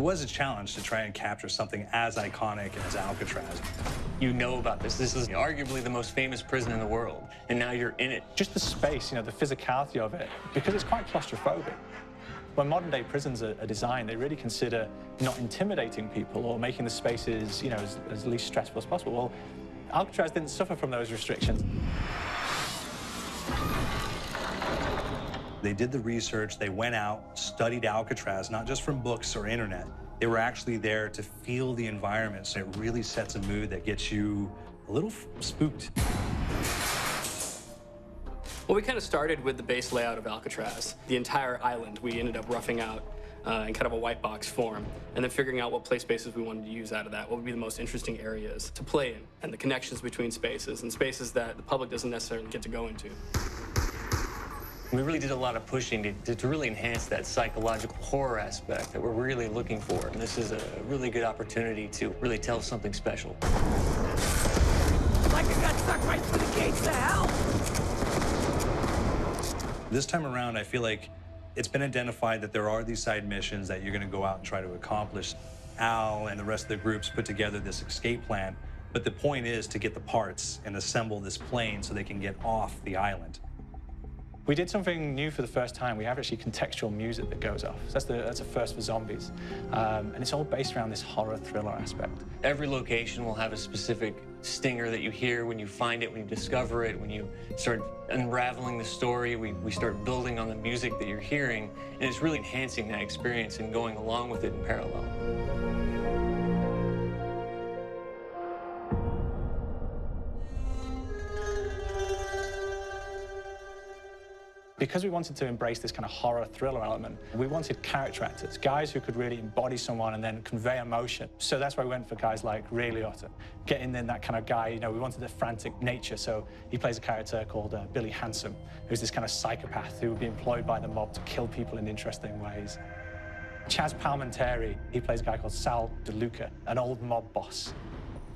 was a challenge to try and capture something as iconic as Alcatraz. You know about this. This is arguably the most famous prison in the world, and now you're in it. Just the space, you know, the physicality of it, because it's quite claustrophobic. When modern-day prisons are designed, they really consider not intimidating people or making the spaces, you know, as least stressful as possible. Well, Alcatraz didn't suffer from those restrictions. They did the research, they went out, studied Alcatraz, not just from books or internet. They were actually there to feel the environment, so it really sets a mood that gets you a little spooked. Well, we kind of started with the base layout of Alcatraz. The entire island we ended up roughing out in kind of a white box form, and then figuring out what play spaces we wanted to use out of that, what would be the most interesting areas to play in, and the connections between spaces, and spaces that the public doesn't necessarily get to go into. We really did a lot of pushing to really enhance that psychological horror aspect that we're really looking for. And this is a really good opportunity to really tell something special. Like I got stuck right through the gates of hell! This time around, I feel like it's been identified that there are these side missions that you're going to go out and try to accomplish. Al and the rest of the groups put together this escape plan, but the point is to get the parts and assemble this plane so they can get off the island. We did something new for the first time. We have actually contextual music that goes off. So that's a first for zombies. And it's all based around this horror thriller aspect. Every location will have a specific stinger that you hear when you find it, when you discover it, when you start unraveling the story. We start building on the music that you're hearing, and it's really enhancing that experience and going along with it in parallel. Because we wanted to embrace this kind of horror thriller element, we wanted character actors, guys who could really embody someone and then convey emotion. So that's why we went for guys like Ray Liotta. Getting in that kind of guy, you know, we wanted a frantic nature, so he plays a character called Billy Handsome, who's this kind of psychopath who would be employed by the mob to kill people in interesting ways. Chaz Palminteri, he plays a guy called Sal DeLuca, an old mob boss.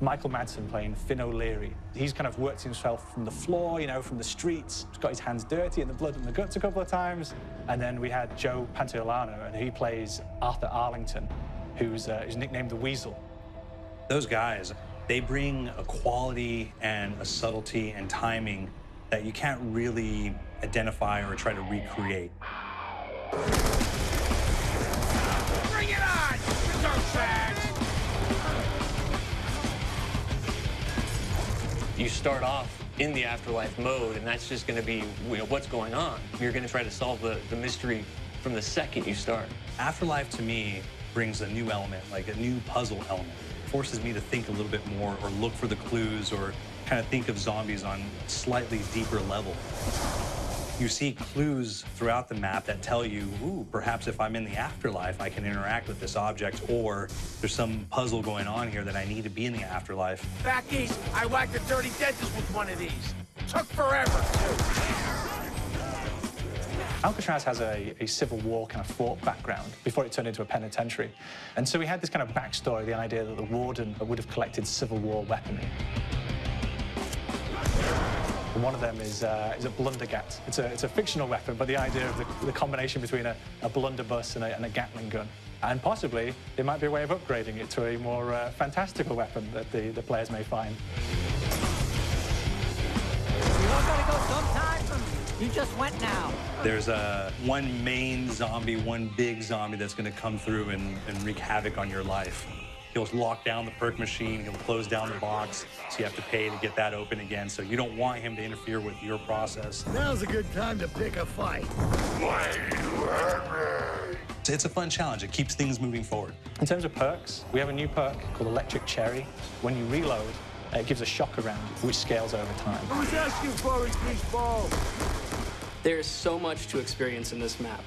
Michael Madsen playing Finn O'Leary. He's kind of worked himself from the floor, you know, from the streets. He's got his hands dirty in the blood and the guts a couple of times. And then we had Joe Pantoliano, and he plays Arthur Arlington, who's nicknamed the Weasel. Those guys, they bring a quality and a subtlety and timing that you can't really identify or try to recreate. Bring it on! Dirtbags! You start off in the afterlife mode, and that's just going to be, you know, what's going on. You're going to try to solve the mystery from the second you start. Afterlife, to me, brings a new element, like a new puzzle element. It forces me to think a little bit more or look for the clues or kind of think of zombies on a slightly deeper level. You see clues throughout the map that tell you, ooh, perhaps if I'm in the afterlife, I can interact with this object, or there's some puzzle going on here that I need to be in the afterlife. Back east, I whacked a dirty dentist with one of these. Took forever, too. Alcatraz has a Civil War kind of fort background before it turned into a penitentiary. And so we had this kind of backstory, the idea that the warden would have collected Civil War weaponry. One of them is a blundergat. It's a fictional weapon, but the idea of the combination between a blunderbuss and a Gatling gun. And possibly, there might be a way of upgrading it to a more fantastical weapon that the players may find. You all gotta go sometime? You just went now. There's one main zombie, one big zombie that's going to come through and wreak havoc on your life. He'll lock down the perk machine, he'll close down the box, so you have to pay to get that open again, so you don't want him to interfere with your process. Now's a good time to pick a fight. It's a fun challenge. It keeps things moving forward. In terms of perks, we have a new perk called Electric Cherry. When you reload, it gives a shock around, which scales over time. Who's asking for it, greaseball? There's so much to experience in this map.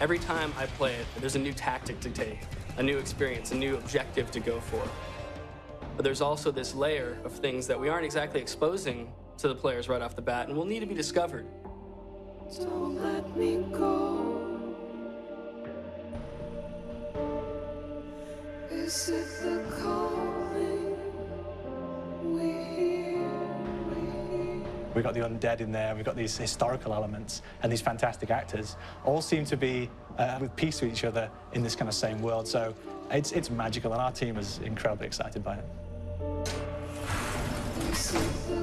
Every time I play it, there's a new tactic to take, a new experience, a new objective to go for. But there's also this layer of things that we aren't exactly exposing to the players right off the bat and will need to be discovered. Don't let me go. Is it the calling we hear? We've got the undead in there, we've got these historical elements, and these fantastic actors all seem to be with peace with each other in this kind of same world. So It's magical, and our team is incredibly excited by it. This is the